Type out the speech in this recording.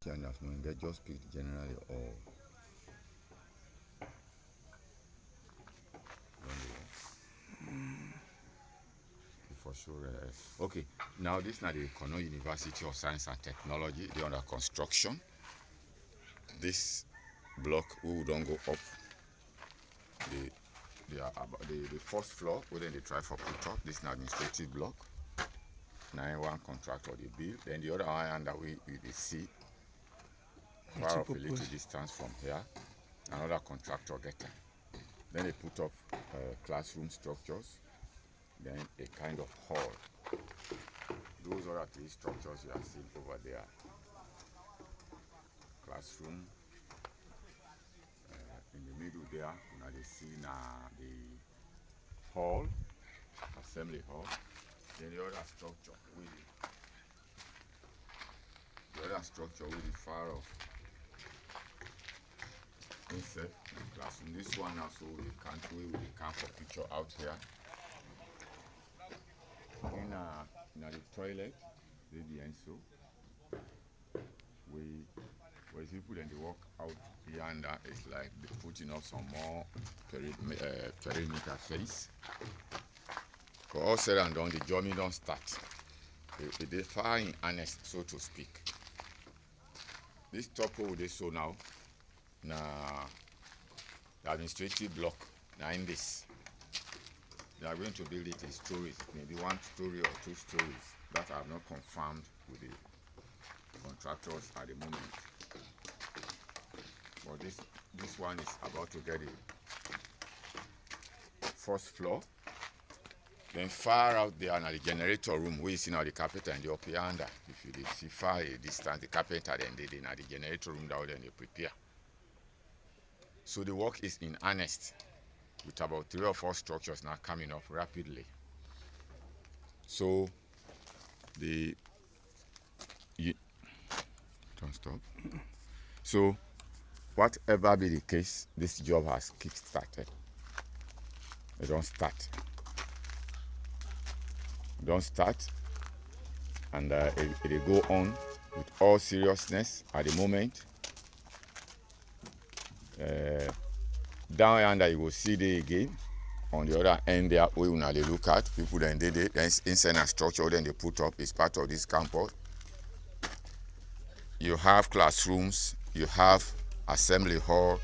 And as we get just pick generally all. For sure. Okay, now this is not the Kono University of Science and Technology. They're under construction. This block we don't go up. They are about the first floor. We then they try for put up. This is an administrative block. Now one contractor they build. Then the other one under we see far off a little distance from here. Another contractor get them. Then they put up classroom structures. Then a kind of hall. Those are the structures you are seeing over there. Classroom. In the middle there, now they see the hall, assembly hall. Then the other structure with the far off inside the classroom. This one also we can't for picture out here. In the toilet, the end so where people then they walk out yonder, it's like they're putting up some more perimeter face. For all said and done, the journey don't start. They far in earnest, so to speak. This top hole they saw now, the administrative block, now in this. They are going to build it in stories, maybe 1 story or 2 stories. That I have not confirmed with the contractors at the moment. But this one is about to get the first floor. Then far out there now the generator room, we see now the carpenter and the up yonder. If you see far a distance, the carpenter then they now the generator room down there and they prepare. So the work is in earnest, with about 3 or 4 structures now coming up rapidly. So don't stop. So whatever be the case, this job has kick-started. They don't start, and it go on with all seriousness at the moment. Down yonder you will see they again. On the other end there, we will now they look at people then inside a structure then they put up is part of this campus. You have classrooms, you have assembly hall,